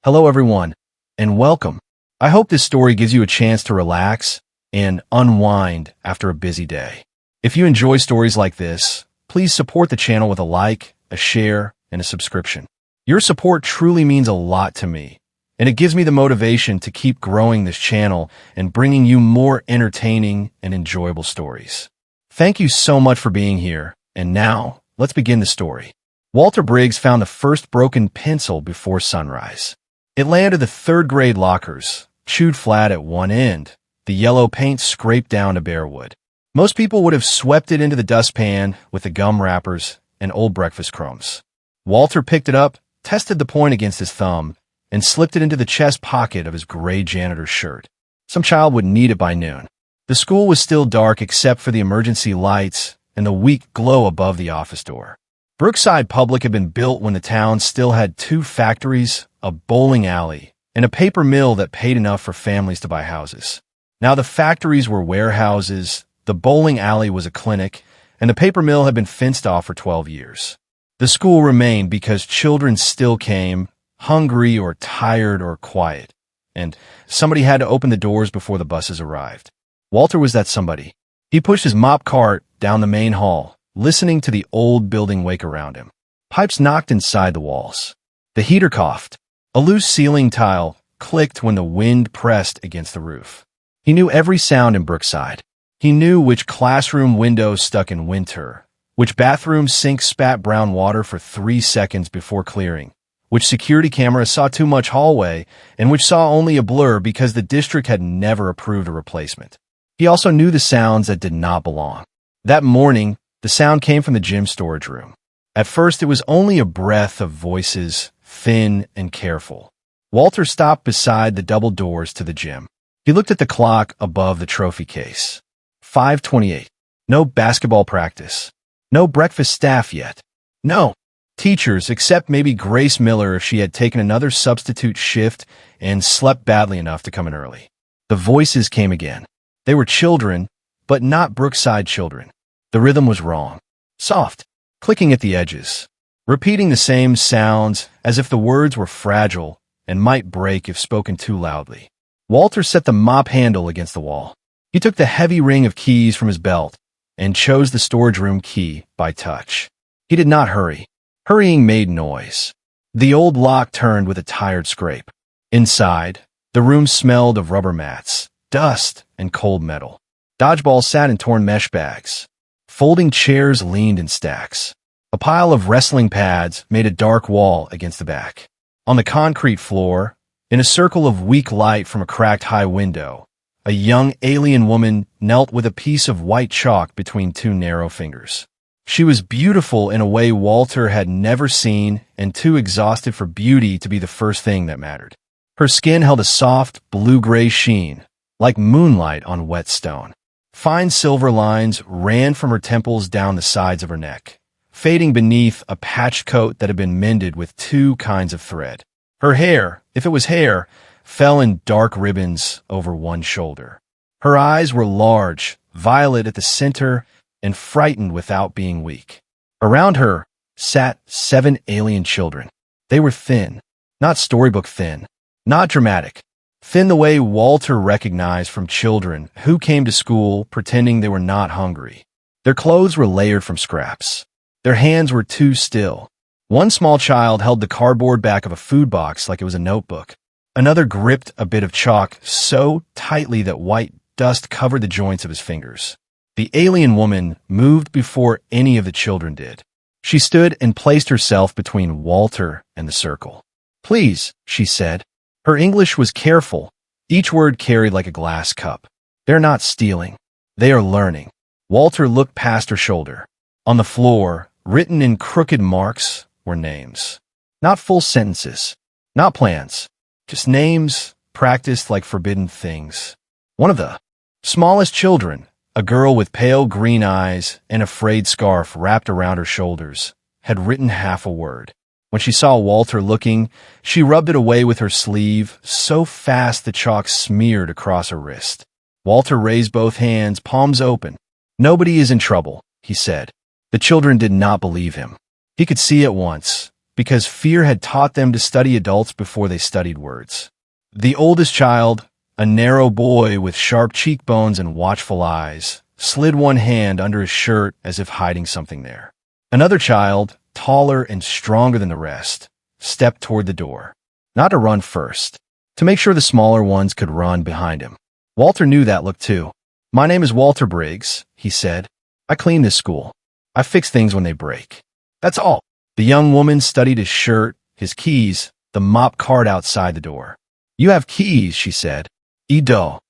Hello everyone, and welcome. I hope this story gives you a chance to relax and unwind after a busy day. If you enjoy stories like this, please support the channel with a like, a share, and a subscription. Your support truly means a lot to me, and it gives me the motivation to keep growing this channel and bringing you more entertaining and enjoyable stories. Thank you so much for being here, and now, let's begin the story. Walter Briggs found the first broken pencil before sunrise. It lay under the third-grade lockers, chewed flat at one end, the yellow paint scraped down to bare wood. Most people would have swept it into the dustpan with the gum wrappers and old breakfast crumbs. Walter picked it up, tested the point against his thumb, and slipped it into the chest pocket of his gray janitor's shirt. Some child would need it by noon. The school was still dark except for the emergency lights and the weak glow above the office door. Brookside Public had been built when the town still had two factories, a bowling alley, and a paper mill that paid enough for families to buy houses. Now the factories were warehouses, the bowling alley was a clinic, and the paper mill had been fenced off for 12 years. The school remained because children still came, hungry or tired or quiet, and somebody had to open the doors before the buses arrived. Walter was that somebody. He pushed his mop cart down the main hall, listening to the old building wake around him. Pipes knocked inside the walls. The heater coughed. A loose ceiling tile clicked when the wind pressed against the roof. He knew every sound in Brookside. He knew which classroom window stuck in winter, which bathroom sink spat brown water for 3 seconds before clearing, which security camera saw too much hallway, and which saw only a blur because the district had never approved a replacement. He also knew the sounds that did not belong. That morning, the sound came from the gym storage room. At first, it was only a breath of voices, thin and careful. Walter stopped beside the double doors to the gym. He looked at the clock above the trophy case. 5:28. No basketball practice. No breakfast staff yet. No teachers, except maybe Grace Miller if she had taken another substitute shift and slept badly enough to come in early. The voices came again. They were children, but not Brookside children. The rhythm was wrong. Soft, clicking at the edges, repeating the same sounds as if the words were fragile and might break if spoken too loudly. Walter set the mop handle against the wall. He took the heavy ring of keys from his belt and chose the storage room key by touch. He did not hurry. Hurrying made noise. The old lock turned with a tired scrape. Inside, the room smelled of rubber mats, dust, and cold metal. Dodgeballs sat in torn mesh bags. Folding chairs leaned in stacks. A pile of wrestling pads made a dark wall against the back. On the concrete floor, in a circle of weak light from a cracked high window, a young alien woman knelt with a piece of white chalk between two narrow fingers. She was beautiful in a way Walter had never seen and too exhausted for beauty to be the first thing that mattered. Her skin held a soft, blue-gray sheen, like moonlight on wet stone. Fine silver lines ran from her temples down the sides of her neck, fading beneath a patched coat that had been mended with two kinds of thread. Her hair, if it was hair, fell in dark ribbons over one shoulder. Her eyes were large, violet at the center, and frightened without being weak. Around her sat 7 alien children. They were thin, not storybook thin, not dramatic. Thin the way Walter recognized from children who came to school pretending they were not hungry. Their clothes were layered from scraps. Their hands were too still. One small child held the cardboard back of a food box like it was a notebook. Another gripped a bit of chalk so tightly that white dust covered the joints of his fingers. The alien woman moved before any of the children did. She stood and placed herself between Walter and the circle. "Please," she said. Her English was careful, each word carried like a glass cup. "They're not stealing. They are learning." Walter looked past her shoulder. On the floor, written in crooked marks, were names. Not full sentences, not plans, just names practiced like forbidden things. One of the smallest children, a girl with pale green eyes and a frayed scarf wrapped around her shoulders, had written half a word. When she saw Walter looking, she rubbed it away with her sleeve, so fast the chalk smeared across her wrist. Walter raised both hands, palms open. "Nobody is in trouble," he said. The children did not believe him. He could see at once, because fear had taught them to study adults before they studied words. The oldest child, a narrow boy with sharp cheekbones and watchful eyes, slid one hand under his shirt as if hiding something there. Another child, taller and stronger than the rest, stepped toward the door. Not to run first, to make sure the smaller ones could run behind him. Walter knew that look too. "My name is Walter Briggs," he said. "I clean this school. I fix things when they break. That's all." The young woman studied his shirt, his keys, the mop cart outside the door. "You have keys," she said. "Ido."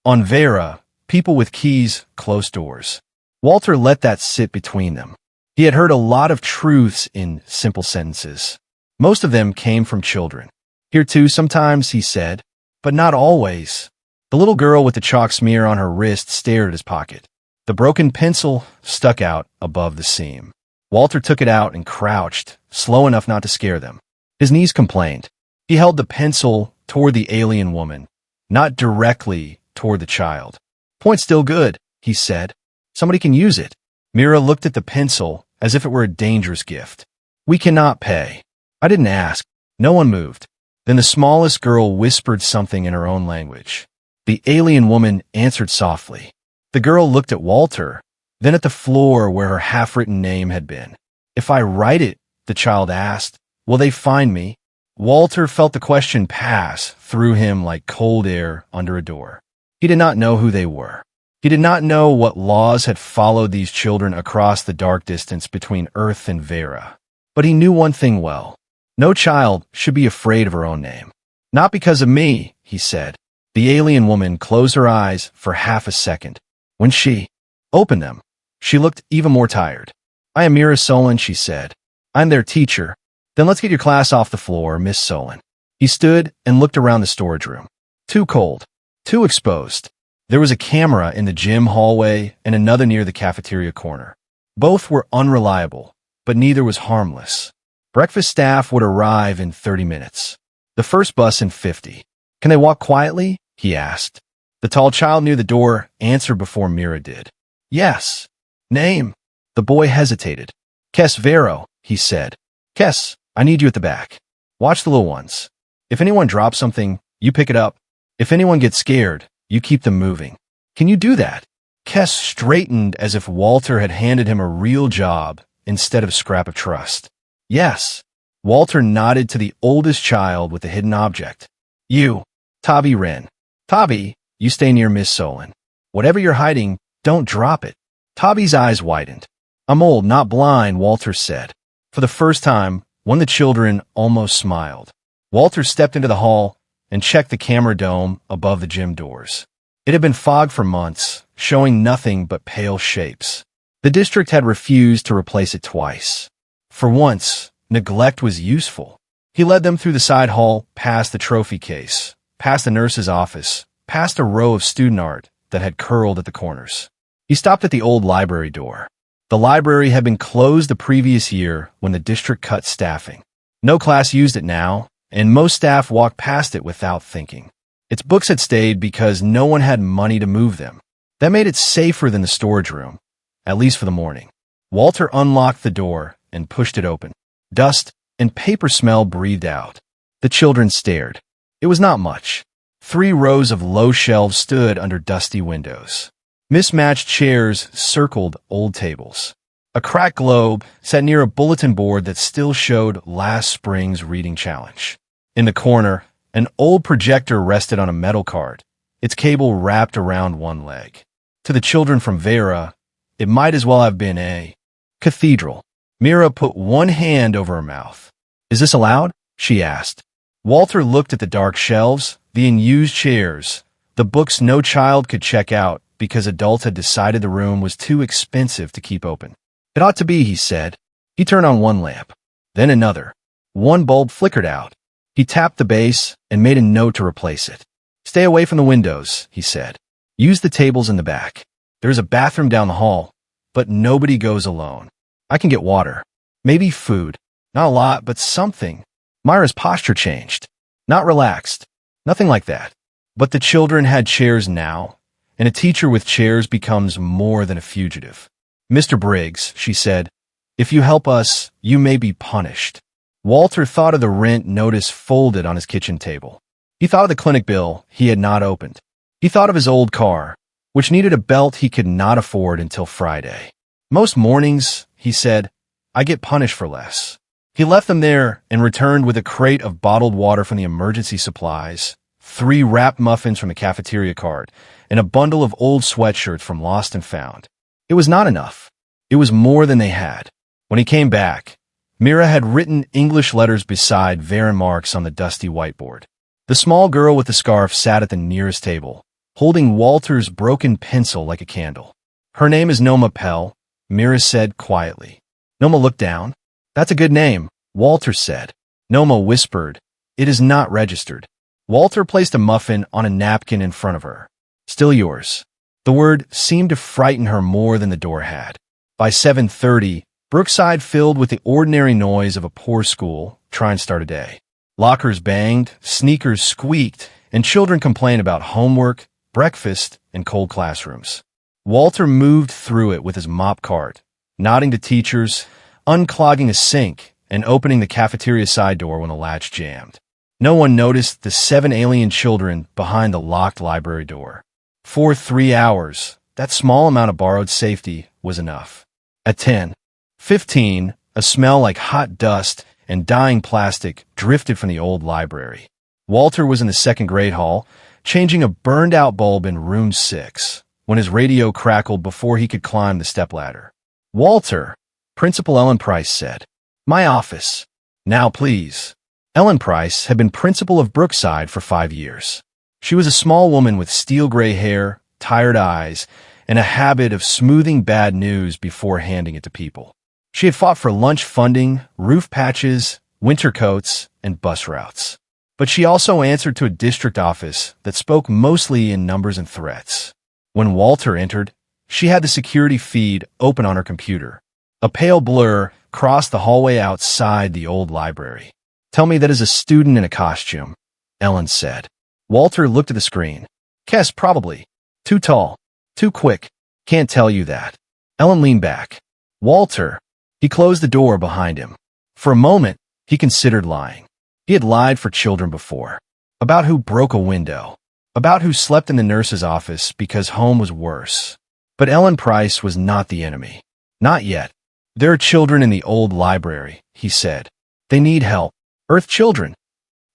On Veyra, people with keys close doors. Walter let that sit between them. He had heard a lot of truths in simple sentences. Most of them came from children. "Here too sometimes," he said, "but not always." The little girl with the chalk smear on her wrist stared at his pocket. The broken pencil stuck out above the seam. Walter took it out and crouched, slow enough not to scare them. His knees complained. He held the pencil toward the alien woman, not directly toward the child. "Point still good," he said. "Somebody can use it." Mira looked at the pencil as if it were a dangerous gift. "We cannot pay." "I didn't ask." No one moved. Then the smallest girl whispered something in her own language. The alien woman answered softly. The girl looked at Walter, then at the floor where her half-written name had been. "If I write it," the child asked, "will they find me?" Walter felt the question pass through him like cold air under a door. He did not know who they were. He did not know what laws had followed these children across the dark distance between Earth and Veyra. But he knew one thing well. No child should be afraid of her own name. "Not because of me," he said. The alien woman closed her eyes for half a second. When she opened them, she looked even more tired. "I am Mira Solon," she said. "I'm their teacher." "Then let's get your class off the floor, Miss Solon." He stood and looked around the storage room. Too cold. Too exposed. There was a camera in the gym hallway and another near the cafeteria corner. Both were unreliable, but neither was harmless. Breakfast staff would arrive in 30 minutes. The first bus in 50. "Can they walk quietly?" he asked. The tall child near the door answered before Mira did. "Yes." "Name?" The boy hesitated. "Kes Vero," he said. "Kes, I need you at the back. Watch the little ones. If anyone drops something, you pick it up. If anyone gets scared, you keep them moving. Can you do that?" Kes straightened as if Walter had handed him a real job instead of a scrap of trust. "Yes." Walter nodded to the oldest child with the hidden object. "You, Tavi Wren. Tavi, you stay near Miss Solon. Whatever you're hiding, don't drop it." Tavi's eyes widened. "I'm old, not blind," Walter said. For the first time, one of the children almost smiled. Walter stepped into the hall and checked the camera dome above the gym doors. It had been fogged for months, showing nothing but pale shapes. The district had refused to replace it twice. For once, neglect was useful. He led them through the side hall, past the trophy case, past the nurse's office, past a row of student art that had curled at the corners. He stopped at the old library door. The library had been closed the previous year when the district cut staffing. No class used it now, and most staff walked past it without thinking. Its books had stayed because no one had money to move them. That made it safer than the storage room, at least for the morning. Walter unlocked the door and pushed it open. Dust and paper smell breathed out. The children stared. It was not much. 3 rows of low shelves stood under dusty windows. Mismatched chairs circled old tables. A cracked globe sat near a bulletin board that still showed last spring's reading challenge. In the corner, an old projector rested on a metal cart, its cable wrapped around one leg. To the children from Veyra, it might as well have been a cathedral. Mira put one hand over her mouth. "Is this allowed?" she asked. Walter looked at the dark shelves, the unused chairs, the books no child could check out because adults had decided the room was too expensive to keep open. "It ought to be," he said. He turned on one lamp, then another. One bulb flickered out. He tapped the base and made a note to replace it. "Stay away from the windows," he said. "Use the tables in the back. There's a bathroom down the hall, but nobody goes alone. I can get water. Maybe food. Not a lot, but something." Myra's posture changed. Not relaxed. Nothing like that. But the children had chairs now, and a teacher with chairs becomes more than a fugitive. "Mr. Briggs," she said, "if you help us, you may be punished." Walter thought of the rent notice folded on his kitchen table. He thought of the clinic bill he had not opened. He thought of his old car, which needed a belt he could not afford until Friday. Most mornings, he said, I get punished for less. He left them there and returned with a crate of bottled water from the emergency supplies, 3 wrapped muffins from the cafeteria cart, and a bundle of old sweatshirts from Lost and Found. It was not enough. It was more than they had. When he came back, Mira had written English letters beside Veyra marks on the dusty whiteboard. The small girl with the scarf sat at the nearest table, holding Walter's broken pencil like a candle. Her name is Noma Pell, Mira said quietly. Noma looked down. That's a good name, Walter said. Noma whispered, It is not registered. Walter placed a muffin on a napkin in front of her. Still yours. The word seemed to frighten her more than the door had. By 7:30, Brookside filled with the ordinary noise of a poor school trying to start a day. Lockers banged, sneakers squeaked, and children complained about homework, breakfast, and cold classrooms. Walter moved through it with his mop cart, nodding to teachers, unclogging a sink, and opening the cafeteria side door when the latch jammed. No one noticed the 7 alien children behind the locked library door. For 3 hours, that small amount of borrowed safety was enough. At 10:15, a smell like hot dust and dying plastic drifted from the old library. Walter was in the second grade hall, changing a burned-out bulb in room 6, when his radio crackled before he could climb the stepladder. Walter, Principal Ellen Price said. My office. Now, please. Ellen Price had been principal of Brookside for 5 years. She was a small woman with steel-gray hair, tired eyes, and a habit of smoothing bad news before handing it to people. She had fought for lunch funding, roof patches, winter coats, and bus routes. But she also answered to a district office that spoke mostly in numbers and threats. When Walter entered, she had the security feed open on her computer. A pale blur crossed the hallway outside the old library. Tell me that is a student in a costume, Ellen said. Walter looked at the screen. Guess probably. Too tall. Too quick. Can't tell you that. Ellen leaned back. Walter. He closed the door behind him. For a moment, he considered lying. He had lied for children before. About who broke a window. About who slept in the nurse's office because home was worse. But Ellen Price was not the enemy. Not yet. There are children in the old library, he said. They need help. Earth children.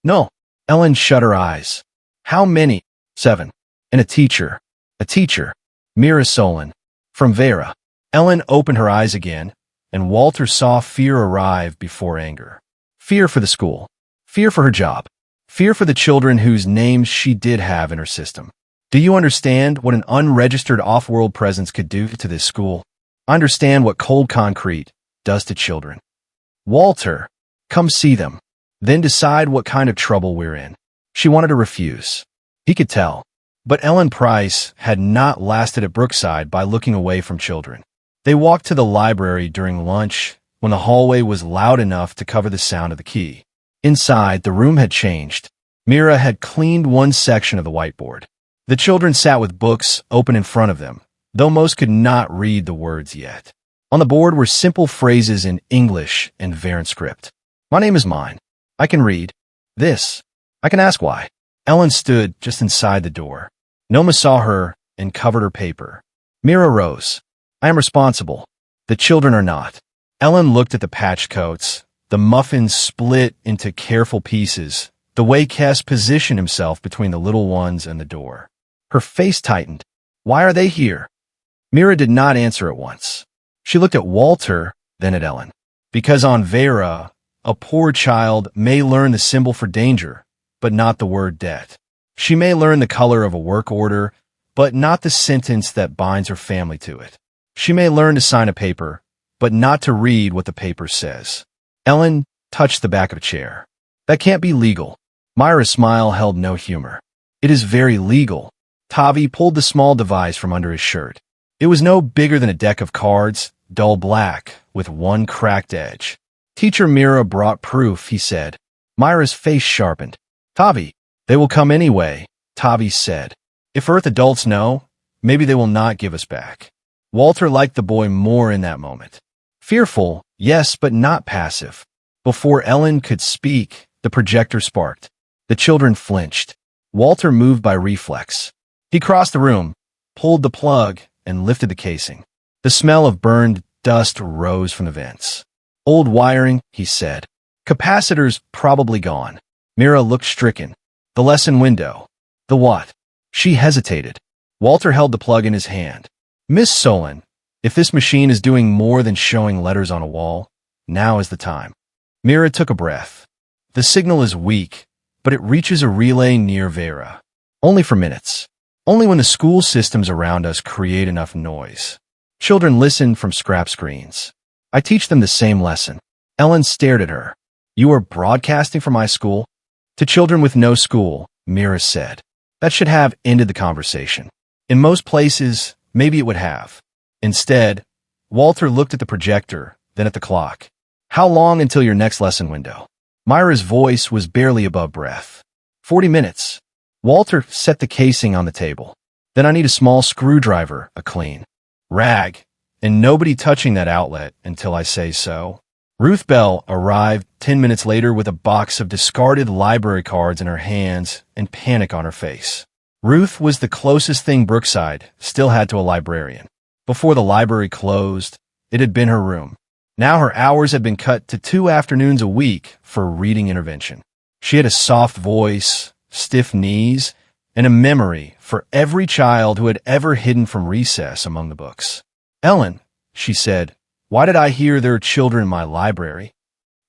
No. Ellen shut her eyes. How many? 7. And a teacher. A teacher. Mira Solon. From Veyra. Ellen opened her eyes again, and Walter saw fear arrive before anger. Fear for the school. Fear for her job. Fear for the children whose names she did have in her system. Do you understand what an unregistered off-world presence could do to this school? Understand what cold concrete does to children. Walter, come see them. Then decide what kind of trouble we're in. She wanted to refuse. He could tell. But Ellen Price had not lasted at Brookside by looking away from children. They walked to the library during lunch when the hallway was loud enough to cover the sound of the key. Inside, the room had changed. Mira had cleaned one section of the whiteboard. The children sat with books open in front of them, though most could not read the words yet. On the board were simple phrases in English and Veyran script. My name is mine. I can read. This. I can ask why. Ellen stood just inside the door. Noma saw her and covered her paper. Mira rose. I am responsible. The children are not. Ellen looked at the patched coats, the muffins split into careful pieces, the way Cass positioned himself between the little ones and the door. Her face tightened. Why are they here? Mira did not answer at once. She looked at Walter, then at Ellen. Because on Veyra, a poor child may learn the symbol for danger, but not the word debt. She may learn the color of a work order, but not the sentence that binds her family to it. She may learn to sign a paper, but not to read what the paper says. Ellen touched the back of a chair. That can't be legal. Myra's smile held no humor. It is very legal. Tavi pulled the small device from under his shirt. It was no bigger than a deck of cards, dull black, with one cracked edge. Teacher Mira brought proof, he said. Myra's face sharpened. Tavi, they will come anyway, Tavi said. If Earth adults know, maybe they will not give us back. Walter liked the boy more in that moment. Fearful, yes, but not passive. Before Ellen could speak, the projector sparked. The children flinched. Walter moved by reflex. He crossed the room, pulled the plug, and lifted the casing. The smell of burned dust rose from the vents. Old wiring, he said. Capacitors probably gone. Mira looked stricken. The lesson window. The what? She hesitated. Walter held the plug in his hand. Miss Solon, if this machine is doing more than showing letters on a wall, now is the time. Mira took a breath. The signal is weak, but it reaches a relay near Veyra. Only for minutes. Only when the school systems around us create enough noise. Children listen from scrap screens. I teach them the same lesson. Ellen stared at her. You are broadcasting from my school? To children with no school, Mira said. That should have ended the conversation. In most places, maybe it would have. Instead, Walter looked at the projector, then at the clock. How long until your next lesson window? Myra's voice was barely above breath. 40 minutes. Walter set the casing on the table. Then I need a small screwdriver, a clean rag, and nobody touching that outlet until I say so. Ruth Bell arrived 10 minutes later with a box of discarded library cards in her hands and panic on her face. Ruth was the closest thing Brookside still had to a librarian. Before the library closed, it had been her room. Now her hours had been cut to 2 afternoons a week for reading intervention. She had a soft voice, stiff knees, and a memory for every child who had ever hidden from recess among the books. Ellen, she said, why did I hear there are children in my library?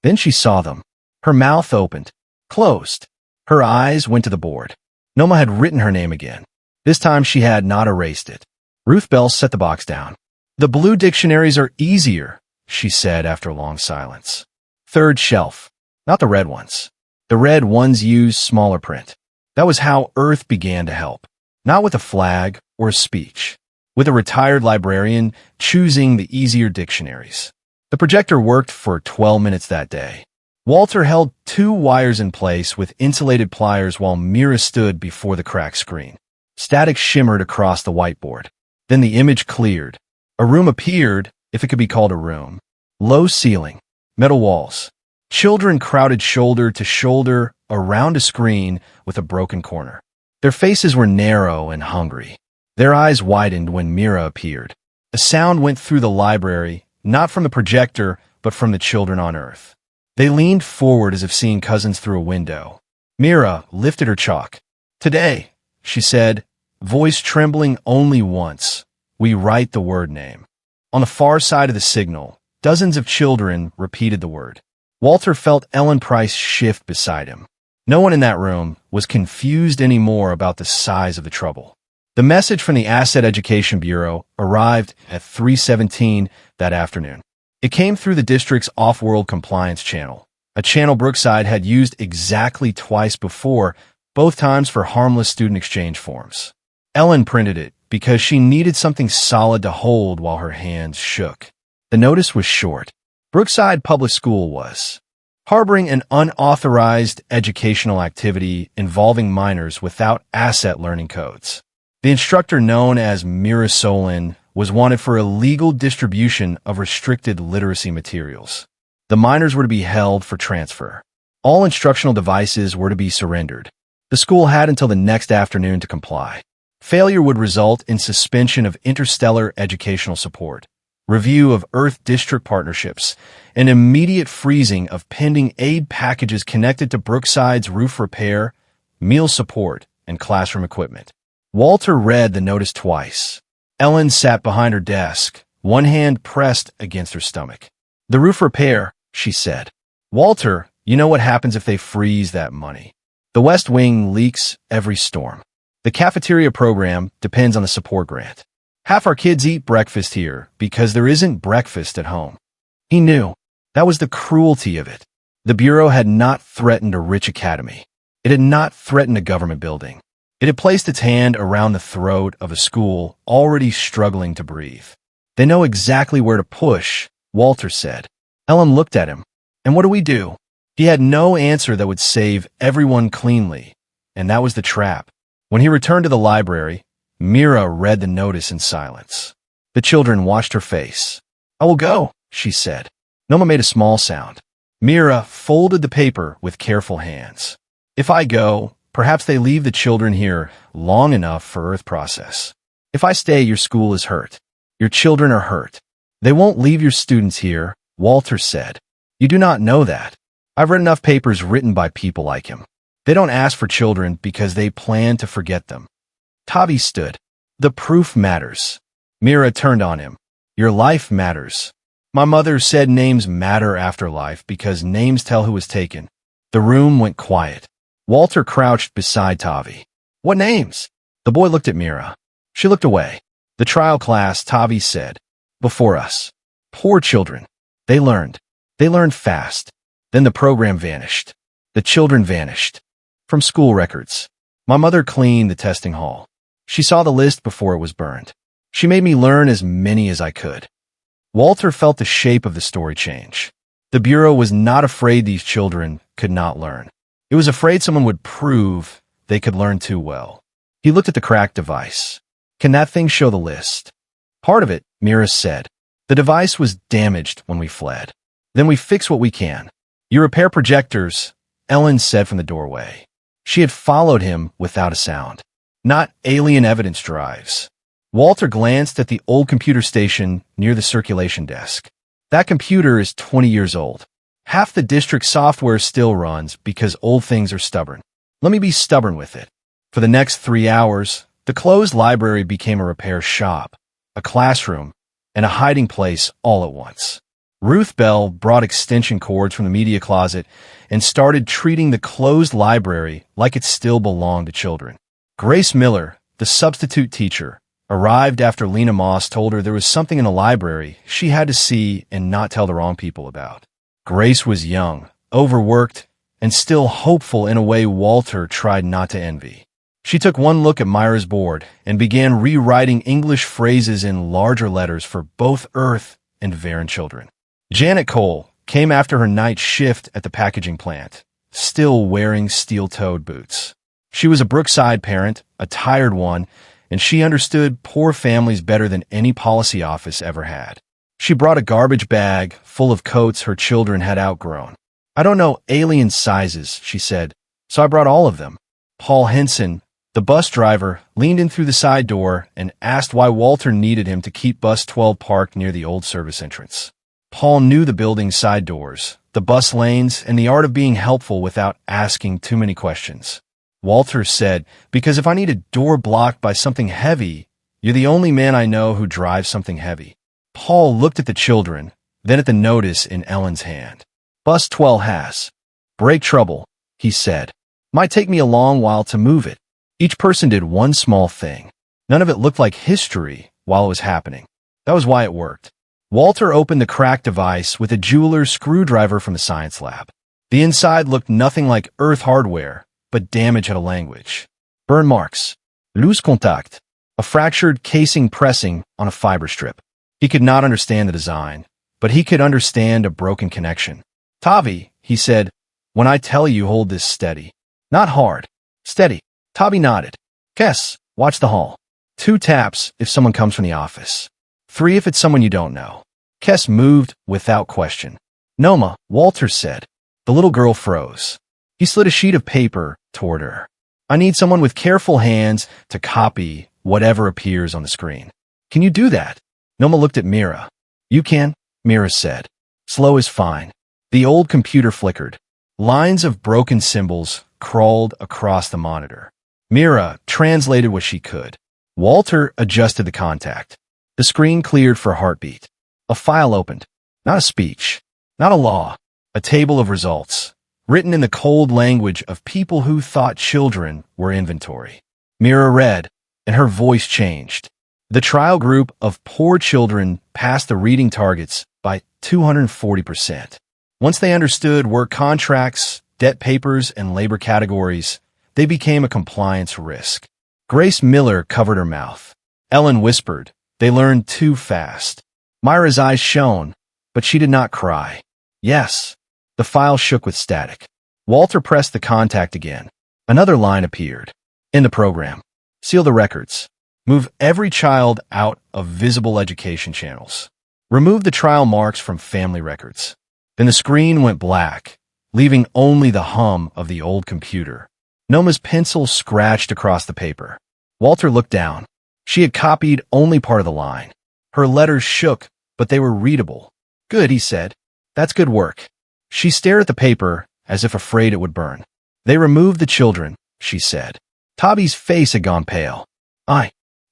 Then she saw them. Her mouth opened, closed. Her eyes went to the board. Noma had written her name again. This time she had not erased it. Ruth Bell set the box down. The blue dictionaries are easier, she said after a long silence. Third shelf, not the red ones. The red ones use smaller print. That was how Earth began to help. Not with a flag or a speech. With a retired librarian choosing the easier dictionaries. The projector worked for 12 minutes that day. Walter held 2 wires in place with insulated pliers while Mira stood before the cracked screen. Static shimmered across the whiteboard. Then the image cleared. A room appeared, if it could be called a room. Low ceiling, metal walls. Children crowded shoulder to shoulder around a screen with a broken corner. Their faces were narrow and hungry. Their eyes widened when Mira appeared. A sound went through the library, not from the projector, but from the children on Earth. They leaned forward as if seeing cousins through a window. Mira lifted her chalk. Today, she said, voice trembling only once, we write the word name. On the far side of the signal, dozens of children repeated the word. Walter felt Ellen Price shift beside him. No one in that room was confused anymore about the size of the trouble. The message from the Asset Education Bureau arrived at 3:17 that afternoon. It came through the district's off-world compliance channel, a channel Brookside had used exactly twice before, both times for harmless student exchange forms. Ellen printed it because she needed something solid to hold while her hands shook. The notice was short. Brookside Public School was harboring an unauthorized educational activity involving minors without asset learning codes. The instructor, known as Mira Solon, was wanted for illegal distribution of restricted literacy materials. The minors were to be held for transfer. All instructional devices were to be surrendered. The school had until the next afternoon to comply. Failure would result in suspension of interstellar educational support, review of Earth district partnerships, and immediate freezing of pending aid packages connected to Brookside's roof repair, meal support, and classroom equipment. Walter read the notice twice. Ellen sat behind her desk, one hand pressed against her stomach. The roof repair, she said. Walter, you know what happens if they freeze that money. The West Wing leaks every storm. The cafeteria program depends on the support grant. Half our kids eat breakfast here because there isn't breakfast at home. He knew. That was the cruelty of it. The Bureau had not threatened a rich academy. It had not threatened a government building. It had placed its hand around the throat of a school already struggling to breathe. They know exactly where to push, Walter said. Ellen looked at him. And what do we do? He had no answer that would save everyone cleanly, and that was the trap. When he returned to the library, Mira read the notice in silence. The children watched her face. I will go, she said. Noma made a small sound. Mira folded the paper with careful hands. If I go, perhaps they leave the children here long enough for Earth process. If I stay, your school is hurt. Your children are hurt. They won't leave your students here, Walter said. You do not know that. I've read enough papers written by people like him. They don't ask for children because they plan to forget them. Tavi stood. The proof matters. Mira turned on him. Your life matters. My mother said names matter after life because names tell who was taken. The room went quiet. Walter crouched beside Tavi. What names? The boy looked at Mira. She looked away. The trial class, Tavi said. Before us. Poor children. They learned. They learned fast. Then the program vanished. The children vanished. From school records. My mother cleaned the testing hall. She saw the list before it was burned. She made me learn as many as I could. Walter felt the shape of the story change. The Bureau was not afraid these children could not learn. It was afraid someone would prove they could learn too well. He looked at the cracked device. Can that thing show the list? Part of it, Mira said. The device was damaged when we fled. Then we fix what we can. You repair projectors, Ellen said from the doorway. She had followed him without a sound. Not alien evidence drives. Walter glanced at the old computer station near the circulation desk. That computer is 20 years old. Half the district software still runs because old things are stubborn. Let me be stubborn with it. For the next 3 hours, the closed library became a repair shop, a classroom, and a hiding place all at once. Ruth Bell brought extension cords from the media closet and started treating the closed library like it still belonged to children. Grace Miller, the substitute teacher, arrived after Lena Moss told her there was something in the library she had to see and not tell the wrong people about. Grace was young, overworked, and still hopeful in a way Walter tried not to envy. She took one look at Myra's board and began rewriting English phrases in larger letters for both Earth and Veyran children. Janet Cole came after her night shift at the packaging plant, still wearing steel-toed boots. She was a Brookside parent, a tired one, and she understood poor families better than any policy office ever had. She brought a garbage bag full of coats her children had outgrown. I don't know alien sizes, she said, so I brought all of them. Paul Henson, the bus driver, leaned in through the side door and asked why Walter needed him to keep bus 12 parked near the old service entrance. Paul knew the building's side doors, the bus lanes, and the art of being helpful without asking too many questions. Walter said, because if I need a door blocked by something heavy, you're the only man I know who drives something heavy. Paul looked at the children, then at the notice in Ellen's hand. Bus 12 has brake trouble, he said. Might take me a long while to move it. Each person did one small thing. None of it looked like history while it was happening. That was why it worked. Walter opened the cracked device with a jeweler's screwdriver from the science lab. The inside looked nothing like Earth hardware, but damage had a language. Burn marks. Loose contact. A fractured casing pressing on a fiber strip. He could not understand the design, but he could understand a broken connection. Tavi, he said, when I tell you hold this steady. Not hard. Steady. Tavi nodded. Kes, watch the hall. 2 taps if someone comes from the office. 3 if it's someone you don't know. Kes moved without question. Noma, Walter said. The little girl froze. He slid a sheet of paper toward her. I need someone with careful hands to copy whatever appears on the screen. Can you do that? Noma looked at Mira. You can, Mira said. Slow is fine. The old computer flickered. Lines of broken symbols crawled across the monitor. Mira translated what she could. Walter adjusted the contact. The screen cleared for a heartbeat. A file opened. Not a speech. Not a law. A table of results. Written in the cold language of people who thought children were inventory. Mira read, and her voice changed. The trial group of poor children passed the reading targets by 240%. Once they understood work contracts, debt papers, and labor categories, they became a compliance risk. Grace Miller covered her mouth. Ellen whispered, they learned too fast. Myra's eyes shone, but she did not cry. Yes. The file shook with static. Walter pressed the contact again. Another line appeared. In the program. Seal the records. Move every child out of visible education channels. Remove the trial marks from family records. Then the screen went black, leaving only the hum of the old computer. Noma's pencil scratched across the paper. Walter looked down. She had copied only part of the line. Her letters shook, but they were readable. "Good," he said. "That's good work." She stared at the paper as if afraid it would burn. "They removed the children," she said. Tavi's face had gone pale.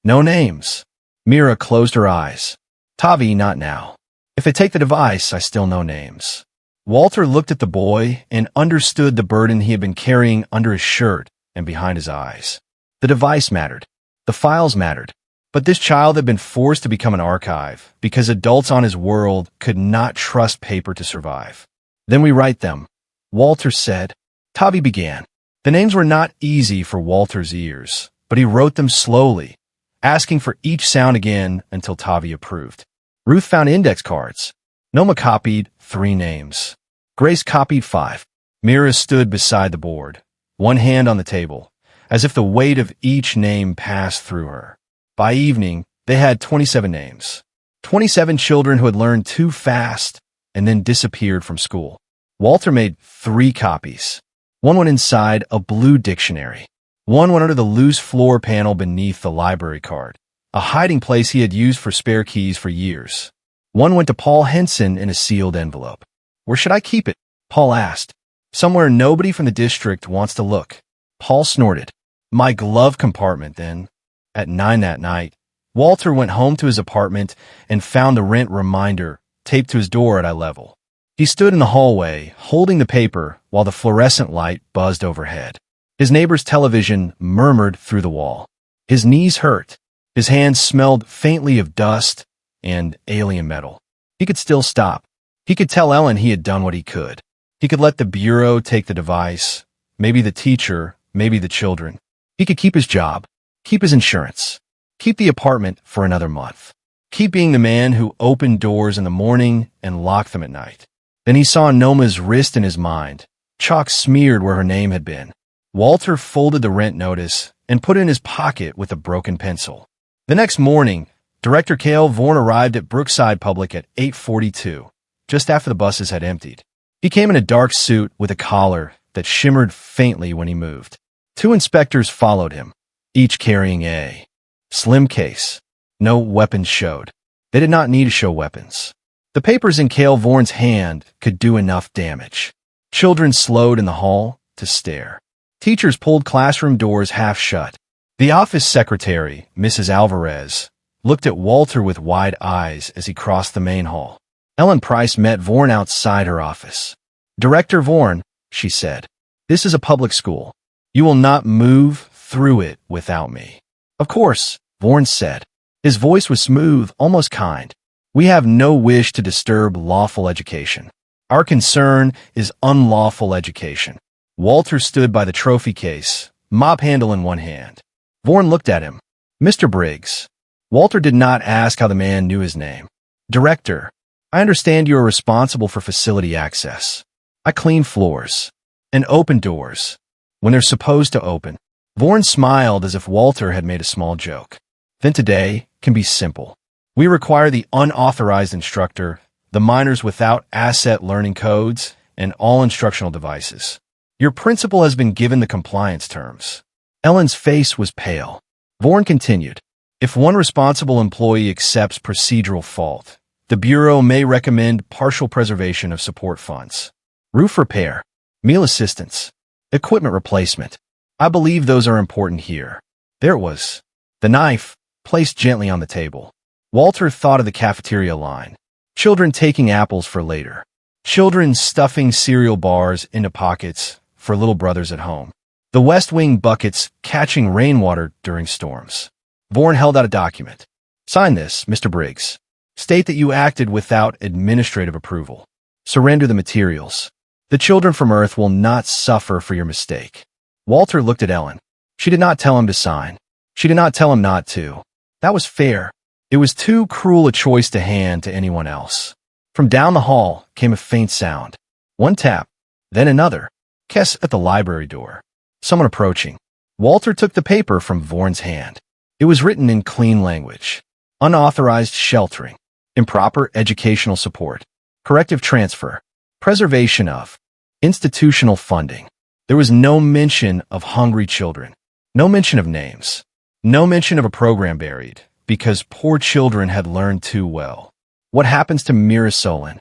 No names." Mira closed her eyes. "Tavi, not now. If they take the device, I still know names." Walter looked at the boy and understood the burden he had been carrying under his shirt and behind his eyes. The device mattered. The files mattered. But this child had been forced to become an archive because adults on his world could not trust paper to survive. "Then we write them," Walter said. Tavi began. The names were not easy for Walter's ears, but he wrote them slowly, asking for each sound again until Tavi approved. Ruth found index cards. Noma copied 3 names. Grace copied 5. Mira stood beside the board, one hand on the table, as if the weight of each name passed through her. By evening, they had 27 names. 27 children who had learned too fast and then disappeared from school. Walter made 3 copies. One went inside a blue dictionary. One went under the loose floor panel beneath the library card, a hiding place he had used for spare keys for years. One went to Paul Henson in a sealed envelope. "Where should I keep it?" Paul asked. "Somewhere nobody from the district wants to look." Paul snorted. "My glove compartment, then." At 9 that night, Walter went home to his apartment and found the rent reminder taped to his door at eye level. He stood in the hallway, holding the paper while the fluorescent light buzzed overhead. His neighbor's television murmured through the wall. His knees hurt. His hands smelled faintly of dust and alien metal. He could still stop. He could tell Ellen he had done what he could. He could let the bureau take the device, maybe the teacher, maybe the children. He could keep his job, keep his insurance, keep the apartment for another month, keep being the man who opened doors in the morning and locked them at night. Then he saw Noma's wrist in his mind, chalk smeared where her name had been. Walter folded the rent notice and put it in his pocket with a broken pencil. The next morning, Director Cale Vorn arrived at Brookside Public at 8:42, just after the buses had emptied. He came in a dark suit with a collar that shimmered faintly when he moved. 2 inspectors followed him, each carrying a slim case. No weapons showed. They did not need to show weapons. The papers in Cale Vorn's hand could do enough damage. Children slowed in the hall to stare. Teachers pulled classroom doors half shut. The office secretary, Mrs. Alvarez, looked at Walter with wide eyes as he crossed the main hall. Ellen Price met Vorn outside her office. "Director Vorn," she said, "this is a public school. You will not move through it without me." "Of course," Vorn said. His voice was smooth, almost kind. "We have no wish to disturb lawful education. Our concern is unlawful education." Walter stood by the trophy case, mop handle in one hand. Vorn looked at him. "Mr. Briggs." Walter did not ask how the man knew his name. "Director, I understand you are responsible for facility access. I clean floors and open doors when they're supposed to open." Vorn smiled as if Walter had made a small joke. "Then today can be simple. We require the unauthorized instructor, the minors without asset learning codes, and all instructional devices. Your principal has been given the compliance terms." Ellen's face was pale. Vorn continued, "If one responsible employee accepts procedural fault, the Bureau may recommend partial preservation of support funds, roof repair, meal assistance, equipment replacement. I believe those are important here." There it was, the knife, placed gently on the table. Walter thought of the cafeteria line. Children taking apples for later. Children stuffing cereal bars into pockets for little brothers at home. The West Wing buckets catching rainwater during storms. Vorn held out a document. "Sign this, Mr. Briggs. State that you acted without administrative approval. Surrender the materials. The children from Earth will not suffer for your mistake." Walter looked at Ellen. She did not tell him to sign. She did not tell him not to. That was fair. It was too cruel a choice to hand to anyone else. From down the hall came a faint sound. One tap, then another. Kess at the library door. Someone approaching. Walter took the paper from Vorn's hand. It was written in clean language. Unauthorized sheltering. Improper educational support. Corrective transfer. Preservation of. Institutional funding. There was no mention of hungry children. No mention of names. No mention of a program buried, because poor children had learned too well. What happens to Mira Solon?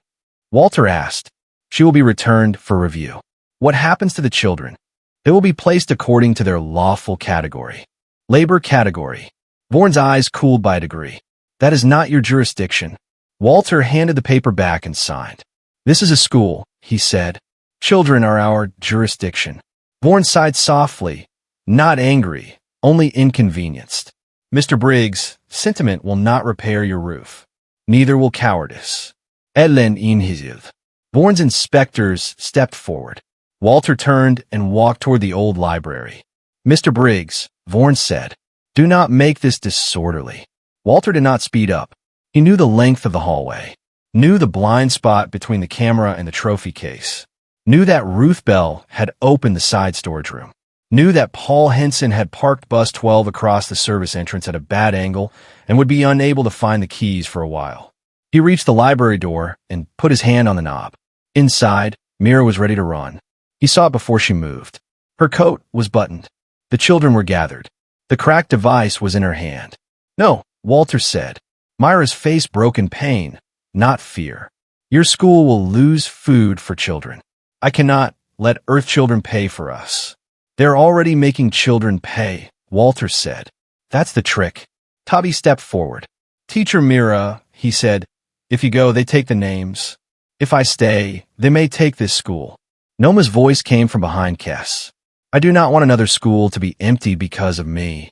Walter asked. She will be returned for review. What happens to the children? They will be placed according to their lawful category. Labor category. Vorn's eyes cooled by a degree. That is not your jurisdiction. Walter handed the paper back and signed. This is a school, he said. Children are our jurisdiction. Vorn sighed softly, not angry, only inconvenienced. Mr. Briggs, sentiment will not repair your roof. Neither will cowardice. Ellen inhiziv. Vorn's inspectors stepped forward. Walter turned and walked toward the old library. Mr. Briggs, Vorn said, do not make this disorderly. Walter did not speed up. He knew the length of the hallway, knew the blind spot between the camera and the trophy case, knew that Ruth Bell had opened the side storage room, knew that Paul Henson had parked bus 12 across the service entrance at a bad angle and would be unable to find the keys for a while. He reached the library door and put his hand on the knob. Inside, Mira was ready to run. He saw it before she moved. Her coat was buttoned. The children were gathered. The cracked device was in her hand. No, Walter said. Myra's face broke in pain, not fear. Your school will lose food for children. I cannot let Earth children pay for us. They're already making children pay, Walter said. That's the trick. Tavi stepped forward. Teacher Mira, he said, if you go, they take the names. If I stay, they may take this school. Noma's voice came from behind Kess. I do not want another school to be empty because of me.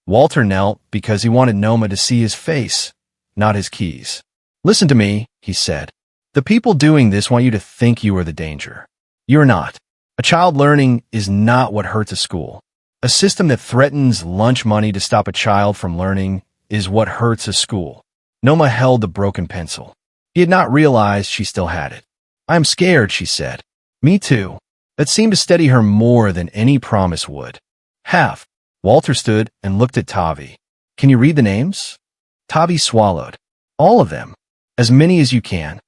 Walter knelt because he wanted Noma to see his face, not his keys. Listen to me, he said. The people doing this want you to think you are the danger. You're not. A child learning is not what hurts a school. A system that threatens lunch money to stop a child from learning is what hurts a school. Noma held the broken pencil. He had not realized she still had it. I am scared, she said. Me too. That seemed to steady her more than any promise would. Half. Walter stood and looked at Tavi. Can you read the names? Tavi swallowed. All of them. As many as you can.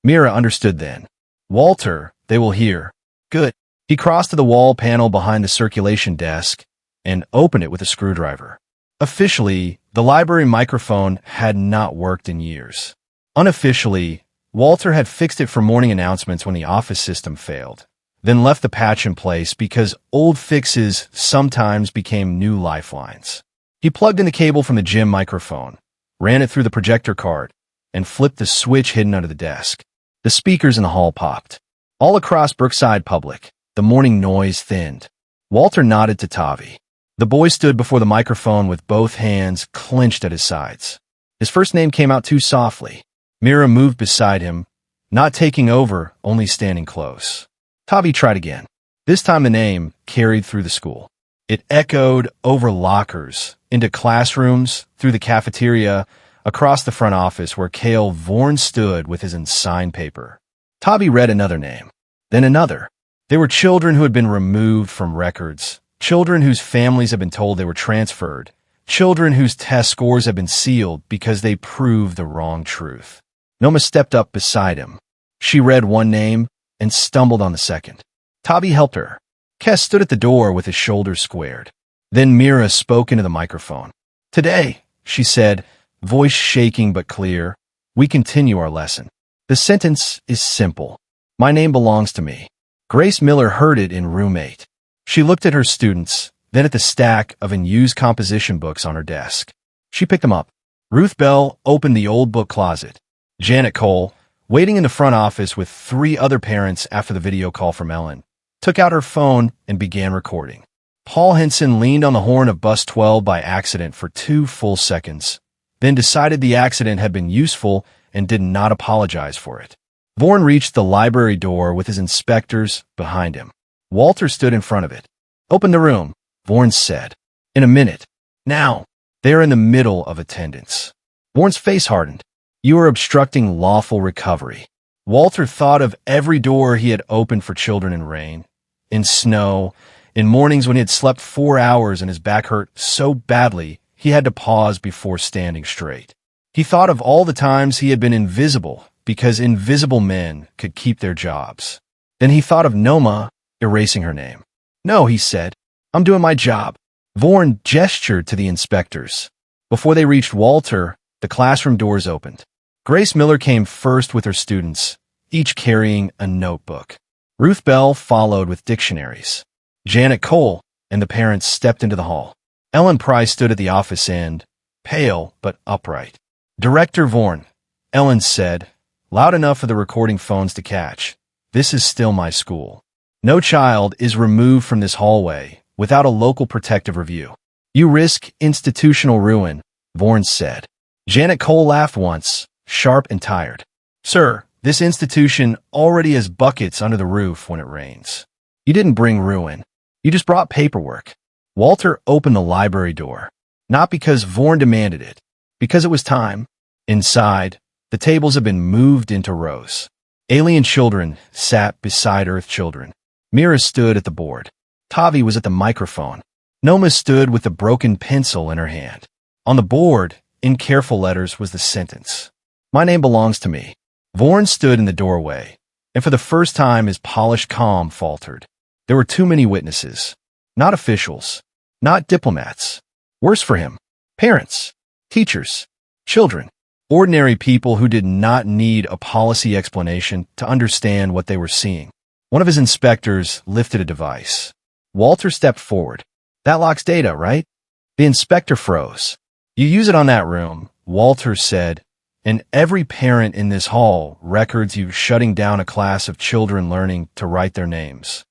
Mira understood then. Walter, they will hear. Good. He crossed to the wall panel behind the circulation desk and opened it with a screwdriver. Officially, the library microphone had not worked in years. Unofficially, Walter had fixed it for morning announcements when the office system failed, then left the patch in place because old fixes sometimes became new lifelines. He plugged in the cable from the gym microphone, ran it through the projector card, and flipped the switch hidden under the desk. The speakers in the hall popped. All across Brookside Public, the morning noise thinned. Walter nodded to Tavi. The boy stood before the microphone with both hands clenched at his sides. His first name came out too softly. Mira moved beside him, not taking over, only standing close. Tavi tried again. This time the name carried through the school. It echoed over lockers, into classrooms, through the cafeteria, across the front office where Cale Vorn stood with his unsigned paper. Tavi read another name, then another. They were children who had been removed from records, children whose families had been told they were transferred, children whose test scores had been sealed because they proved the wrong truth. Noma stepped up beside him. She read one name and stumbled on the second. Tavi helped her. Kess stood at the door with his shoulders squared. Then Mira spoke into the microphone. Today, she said, voice shaking but clear, we continue our lesson. The sentence is simple. My name belongs to me. Grace Miller heard it in room 8. She looked at her students, then at the stack of unused composition books on her desk. She picked them up. Ruth Bell opened the old book closet. Janet Cole, waiting in the front office with 3 other parents after the video call from Ellen, took out her phone and began recording. Paul Henson leaned on the horn of bus 12 by accident for 2 full seconds, then decided the accident had been useful and did not apologize for it. Vorn reached the library door with his inspectors behind him. Walter stood in front of it. Open the room, Vorn said. In a minute. Now. They are in the middle of attendance. Vorn's face hardened. You are obstructing lawful recovery. Walter thought of every door he had opened for children in rain, in snow, in mornings when he had slept 4 hours and his back hurt so badly he had to pause before standing straight. He thought of all the times he had been invisible because invisible men could keep their jobs. Then he thought of Noma erasing her name. "No," he said. "I'm doing my job." Vorn gestured to the inspectors. Before they reached Walter, the classroom doors opened. Grace Miller came first with her students, each carrying a notebook. Ruth Bell followed with dictionaries. Janet Cole and the parents stepped into the hall. Ellen Price stood at the office end, pale but upright. "Director Vorn," Ellen said, loud enough for the recording phones to catch, "this is still my school. No child is removed from this hallway without a local protective review. You risk institutional ruin," Vorn said. Janet Cole laughed once, sharp and tired. "Sir, this institution already has buckets under the roof when it rains. You didn't bring ruin. You just brought paperwork." Walter opened the library door, not because Vorn demanded it, because it was time. Inside, the tables had been moved into rows. Alien children sat beside Earth children. Mira stood at the board. Tavi was at the microphone. Noma stood with the broken pencil in her hand. On the board, in careful letters, was the sentence, "My name belongs to me." Vorn stood in the doorway, and for the first time his polished calm faltered. There were too many witnesses. Not officials, not diplomats. Worse for him, parents, teachers, children, ordinary people who did not need a policy explanation to understand what they were seeing. One of his inspectors lifted a device. Walter stepped forward. "That locks data, right?" The inspector froze. "You use it on that room," Walter said, "and every parent in this hall records you shutting down a class of children learning to write their names."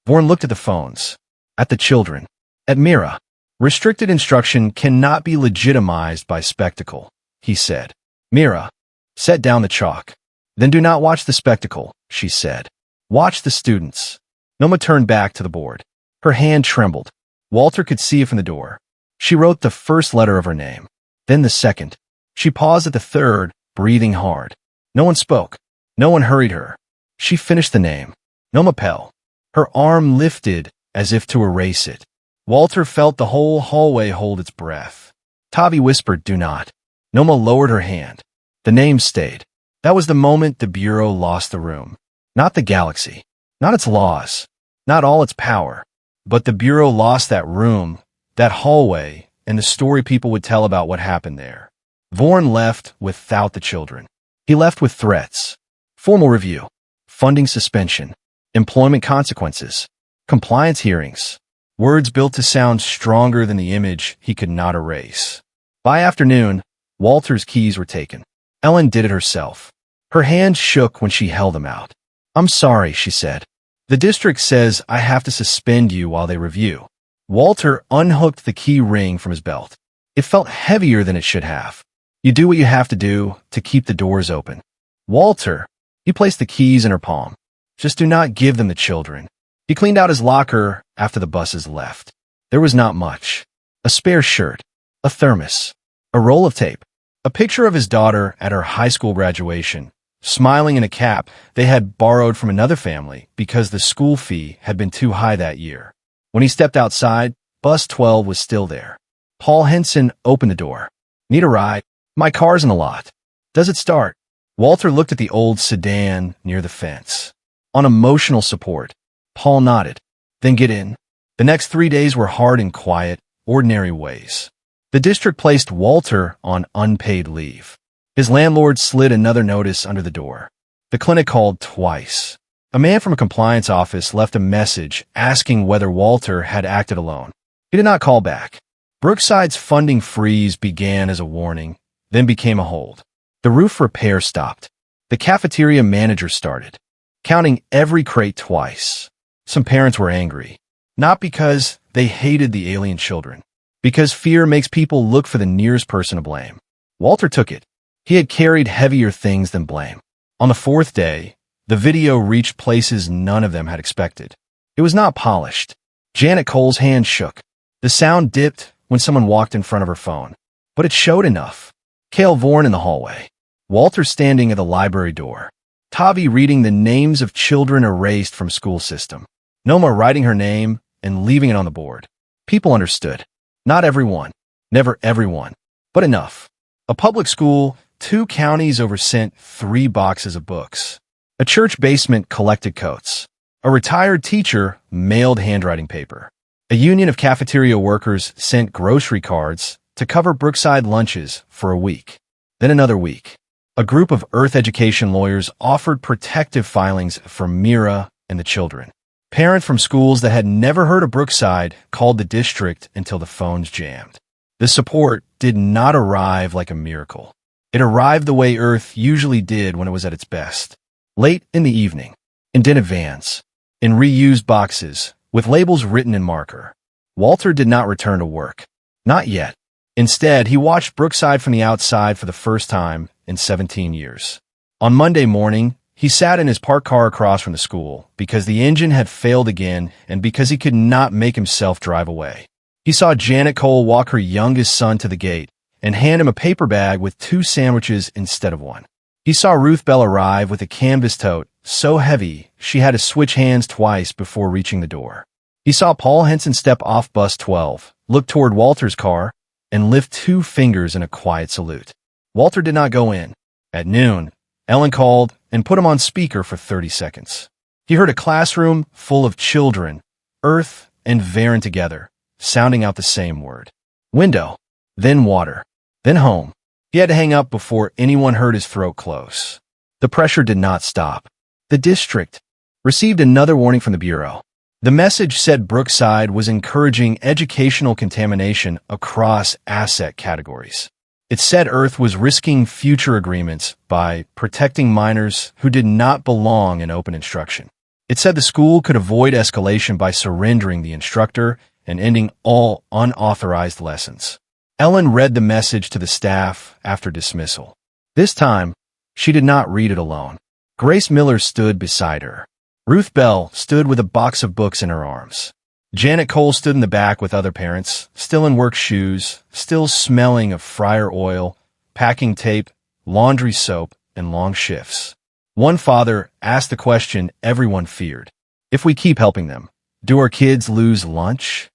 Vorn looked at the phones, at the children, at Mira. "Restricted instruction cannot be legitimized by spectacle," he said. "Mira, set down the chalk." "Then do not watch the spectacle," she said. "Watch the students." Noma turned back to the board. Her hand trembled. Walter could see it from the door. She wrote the first letter of her name, then the second. She paused at the third, breathing hard. No one spoke. No one hurried her. She finished the name. Noma Pell. Her arm lifted as if to erase it. Walter felt the whole hallway hold its breath. Tavi whispered, "Do not." Noma lowered her hand. The name stayed. That was the moment the Bureau lost the room. Not the galaxy. Not its laws. Not all its power. But the Bureau lost that room, that hallway, and the story people would tell about what happened there. Vorn left without the children. He left with threats. Formal review. Funding suspension. Employment consequences. Compliance hearings. Words built to sound stronger than the image he could not erase. By afternoon, Walter's keys were taken. Ellen did it herself. Her hand shook when she held them out. "I'm sorry," she said. "The district says I have to suspend you while they review." Walter unhooked the key ring from his belt. It felt heavier than it should have. "You do what you have to do to keep the doors open." "Walter," he placed the keys in her palm. "Just do not give them to children." He cleaned out his locker after the buses left. There was not much. A spare shirt, a thermos, a roll of tape, a picture of his daughter at her high school graduation, smiling in a cap they had borrowed from another family because the school fee had been too high that year. When he stepped outside, bus 12 was still there. Paul Henson opened the door. "Need a ride? My car's in the lot." "Does it start?" Walter looked at the old sedan near the fence. On emotional support, Paul nodded. "Then get in." The next 3 days were hard and quiet, ordinary ways. The district placed Walter on unpaid leave. His landlord slid another notice under the door. The clinic called twice. A man from a compliance office left a message asking whether Walter had acted alone. He did not call back. Brookside's funding freeze began as a warning, then became a hold. The roof repair stopped. The cafeteria manager started, counting every crate twice. Some parents were angry, not because they hated the alien children, because fear makes people look for the nearest person to blame. Walter took it. He had carried heavier things than blame. On the fourth day, the video reached places none of them had expected. It was not polished. Janet Cole's hand shook. The sound dipped when someone walked in front of her phone, but it showed enough. Cale Vorn in the hallway. Walter standing at the library door. Tavi reading the names of children erased from school system. Noma writing her name and leaving it on the board. People understood. Not everyone. Never everyone. But enough. A public school 2 counties oversent 3 boxes of books. A church basement collected coats. A retired teacher mailed handwriting paper. A union of cafeteria workers sent grocery cards to cover Brookside lunches for a week. Then another week. A group of Earth education lawyers offered protective filings for Mira and the children. Parents from schools that had never heard of Brookside called the district until the phones jammed. The support did not arrive like a miracle. It arrived the way Earth usually did when it was at its best. Late in the evening, in dented vans, in reused boxes, with labels written in marker. Walter did not return to work. Not yet. Instead, he watched Brookside from the outside for the first time in 17 years. On Monday morning, he sat in his parked car across from the school because the engine had failed again and because he could not make himself drive away. He saw Janet Cole walk her youngest son to the gate and hand him a paper bag with 2 sandwiches instead of 1. He saw Ruth Bell arrive with a canvas tote so heavy she had to switch hands twice before reaching the door. He saw Paul Henson step off bus 12, look toward Walter's car, and lift 2 fingers in a quiet salute. Walter did not go in. At noon, Ellen called and put him on speaker for 30 seconds. He heard a classroom full of children, Earth and Veyra together, sounding out the same word. Window, then water, then home. He had to hang up before anyone heard his throat close. The pressure did not stop. The district received another warning from the Bureau. The message said Brookside was encouraging educational contamination across asset categories. It said Earth was risking future agreements by protecting minors who did not belong in open instruction. It said the school could avoid escalation by surrendering the instructor and ending all unauthorized lessons. Ellen read the message to the staff after dismissal. This time, she did not read it alone. Grace Miller stood beside her. Ruth Bell stood with a box of books in her arms. Janet Cole stood in the back with other parents, still in work shoes, still smelling of fryer oil, packing tape, laundry soap, and long shifts. One father asked the question everyone feared. If we keep helping them, do our kids lose lunch?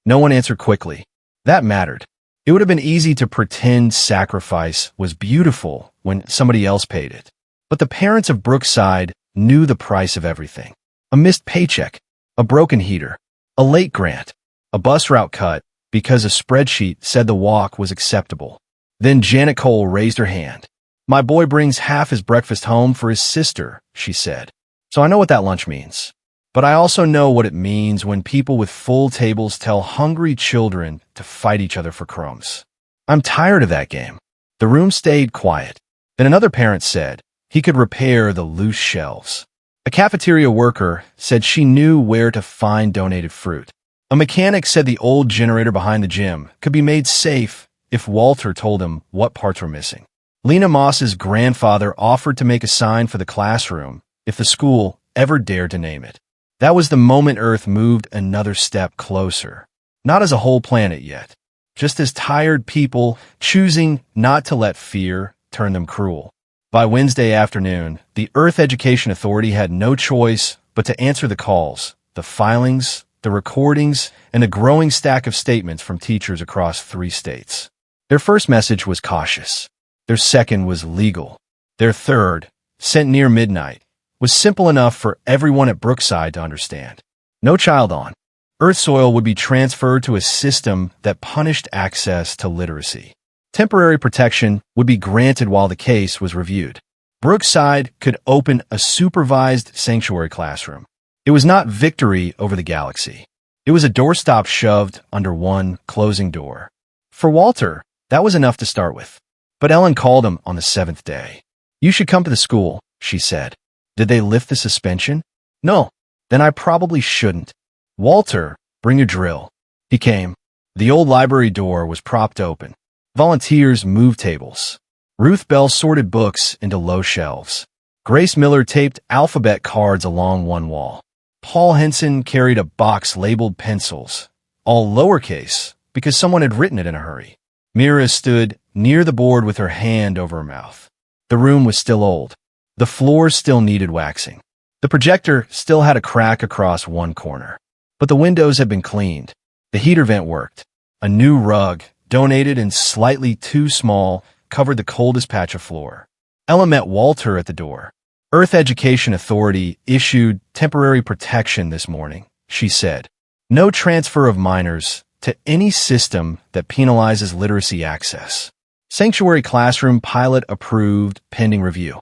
No one answered quickly. That mattered. It would have been easy to pretend sacrifice was beautiful when somebody else paid it. But the parents of Brookside knew the price of everything. A missed paycheck, a broken heater, a late grant, a bus route cut because a spreadsheet said the walk was acceptable. Then Janet Cole raised her hand. My boy brings half his breakfast home for his sister, she said. So I know what that lunch means. But I also know what it means when people with full tables tell hungry children to fight each other for crumbs. I'm tired of that game. The room stayed quiet. Then another parent said he could repair the loose shelves. A cafeteria worker said she knew where to find donated fruit. A mechanic said the old generator behind the gym could be made safe if Walter told him what parts were missing. Lena Moss's grandfather offered to make a sign for the classroom if the school ever dared to name it. That was the moment Earth moved another step closer. Not as a whole planet yet, just as tired people choosing not to let fear turn them cruel. By Wednesday afternoon, the Earth Education Authority had no choice but to answer the calls, the filings, the recordings, and a growing stack of statements from teachers across 3 states. Their first message was cautious. Their second was legal. Their third, sent near midnight, was simple enough for everyone at Brookside to understand. No child on Earth soil would be transferred to a system that punished access to literacy. Temporary protection would be granted while the case was reviewed. Brookside could open a supervised sanctuary classroom. It was not victory over the galaxy. It was a doorstop shoved under one closing door. For Walter, that was enough to start with. But Ellen called him on the 7th day. You should come to the school, she said. Did they lift the suspension? No. Then I probably shouldn't. Walter, bring your drill. He came. The old library door was propped open. Volunteers moved tables. Ruth Bell sorted books into low shelves. Grace Miller taped alphabet cards along one wall. Paul Henson carried a box labeled pencils, all lowercase, because someone had written it in a hurry. Mira stood near the board with her hand over her mouth. The room was still old. The floor still needed waxing. The projector still had a crack across one corner. But the windows had been cleaned. The heater vent worked. A new rug, donated and slightly too small, covered the coldest patch of floor. Ellen met Walter at the door. Earth Education Authority issued temporary protection this morning, she said. No transfer of minors to any system that penalizes literacy access. Sanctuary classroom pilot approved pending review.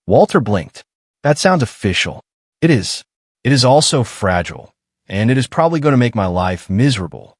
Walter blinked. That sounds official. It is. It is also fragile, and it is probably going to make my life miserable.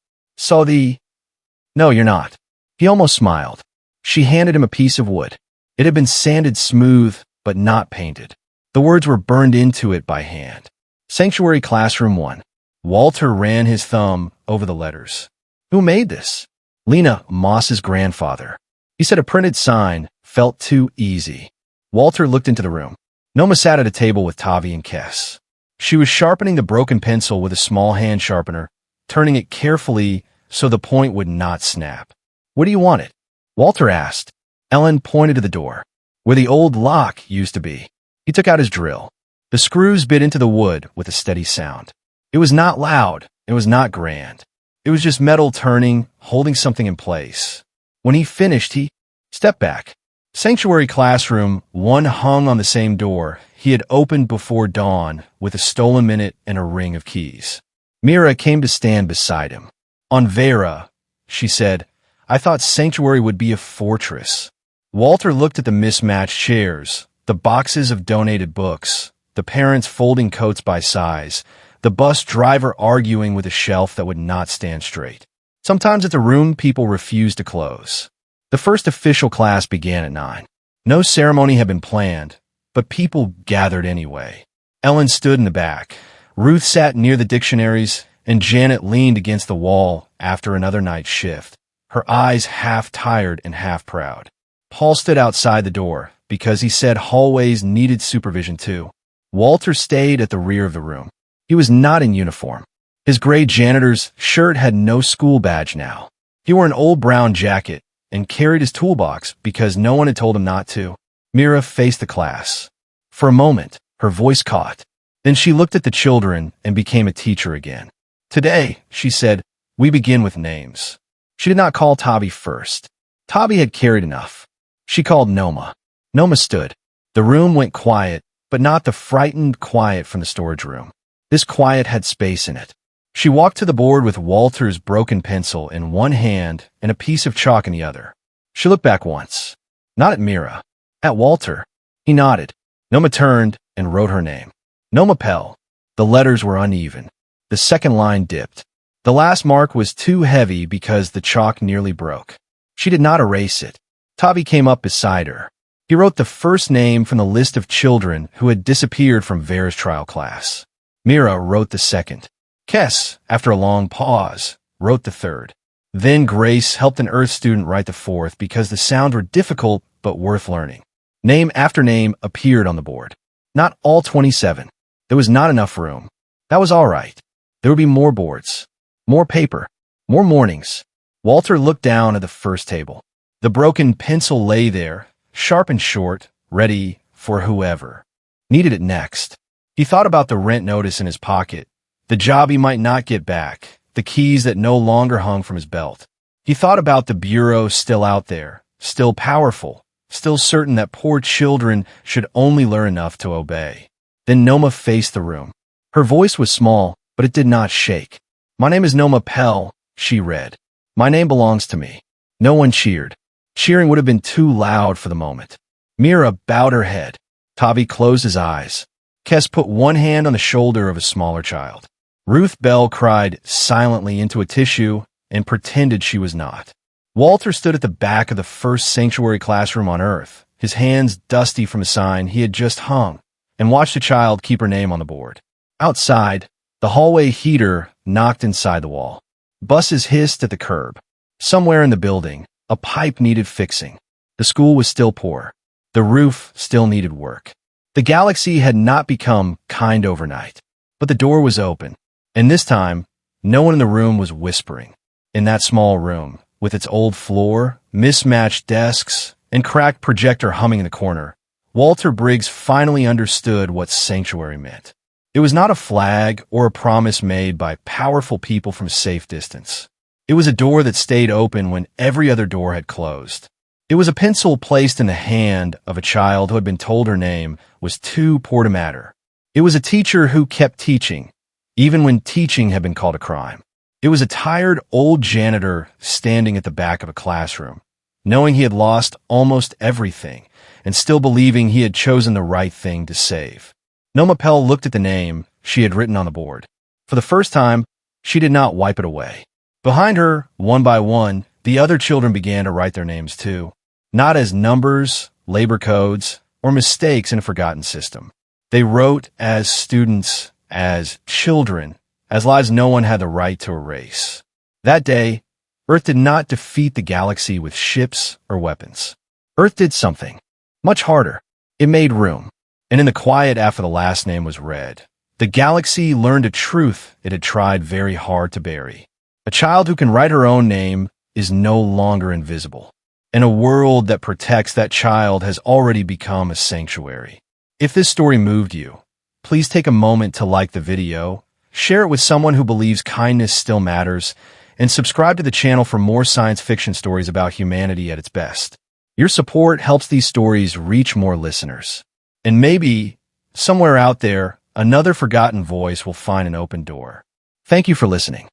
No, you're not. He almost smiled. She handed him a piece of wood. It had been sanded smooth, but not painted. The words were burned into it by hand. Sanctuary Classroom 1. Walter ran his thumb over the letters. Who made this? Lena, Moss's grandfather. He said a printed sign felt too easy. Walter looked into the room. Noma sat at a table with Tavi and Kess. She was sharpening the broken pencil with a small hand sharpener, turning it carefully so the point would not snap. What do you want it? Walter asked. Ellen pointed to the door, where the old lock used to be. He took out his drill. The screws bit into the wood with a steady sound. It was not loud. It was not grand. It was just metal turning, holding something in place. When he finished, he stepped back. Sanctuary Classroom 1 hung on the same door he had opened before dawn with a stolen minute and a ring of keys. Mira came to stand beside him. On Veyra, she said, I thought Sanctuary would be a fortress. Walter looked at the mismatched chairs, the boxes of donated books, the parents folding coats by size, the bus driver arguing with a shelf that would not stand straight. Sometimes at the room, people refused to close. The first official class began at 9. No ceremony had been planned, but people gathered anyway. Ellen stood in the back. Ruth sat near the dictionaries, and Janet leaned against the wall after another night's shift, her eyes half tired and half proud. Paul stood outside the door because he said hallways needed supervision too. Walter stayed at the rear of the room. He was not in uniform. His gray janitor's shirt had no school badge now. He wore an old brown jacket and carried his toolbox because no one had told him not to. Mira faced the class. For a moment, her voice caught. Then she looked at the children and became a teacher again. Today, she said, we begin with names. She did not call Tavi first. Tavi had carried enough. She called Noma. Noma stood. The room went quiet, but not the frightened quiet from the storage room. This quiet had space in it. She walked to the board with Walter's broken pencil in one hand and a piece of chalk in the other. She looked back once. Not at Mira. At Walter. He nodded. Noma turned and wrote her name. Noma Pell. The letters were uneven. The second line dipped. The last mark was too heavy because the chalk nearly broke. She did not erase it. Tavi came up beside her. He wrote the first name from the list of children who had disappeared from Veyra's trial class. Mira wrote the second. Kess, after a long pause, wrote the third. Then Grace helped an Earth student write the fourth because the sounds were difficult but worth learning. Name after name appeared on the board. Not all 27. There was not enough room. That was all right. There would be more boards, more paper, more mornings. Walter looked down at the first table. The broken pencil lay there, sharp and short, ready for whoever needed it next. He thought about the rent notice in his pocket, the job he might not get back, the keys that no longer hung from his belt. He thought about the bureau still out there, still powerful, still certain that poor children should only learn enough to obey. Then Noma faced the room. Her voice was small, but it did not shake. My name is Noma Pell, she read. My name belongs to me. No one cheered. Cheering would have been too loud for the moment. Mira bowed her head. Tavi closed his eyes. Kess put one hand on the shoulder of a smaller child. Ruth Bell cried silently into a tissue and pretended she was not. Walter stood at the back of the first sanctuary classroom on Earth, his hands dusty from a sign he had just hung, and watched a child keep her name on the board. Outside, the hallway heater knocked inside the wall. Buses hissed at the curb. Somewhere in the building, a pipe needed fixing. The school was still poor. The roof still needed work. The galaxy had not become kind overnight, but the door was open, and this time, no one in the room was whispering. In that small room, with its old floor, mismatched desks, and cracked projector humming in the corner, Walter Briggs finally understood what sanctuary meant. It was not a flag or a promise made by powerful people from a safe distance. It was a door that stayed open when every other door had closed. It was a pencil placed in the hand of a child who had been told her name was too poor to matter. It was a teacher who kept teaching, even when teaching had been called a crime. It was a tired old janitor standing at the back of a classroom, knowing he had lost almost everything and still believing he had chosen the right thing to save. Nomapel looked at the name she had written on the board. For the first time, she did not wipe it away. Behind her, one by one, the other children began to write their names too, not as numbers, labor codes, or mistakes in a forgotten system. They wrote as students, as children, as lives no one had the right to erase. That day, Earth did not defeat the galaxy with ships or weapons. Earth did something much harder. It made room. And in the quiet after the last name was read, the galaxy learned a truth it had tried very hard to bury. A child who can write her own name is no longer invisible. And a world that protects that child has already become a sanctuary. If this story moved you, please take a moment to like the video, share it with someone who believes kindness still matters, and subscribe to the channel for more science fiction stories about humanity at its best. Your support helps these stories reach more listeners. And maybe, somewhere out there, another forgotten voice will find an open door. Thank you for listening.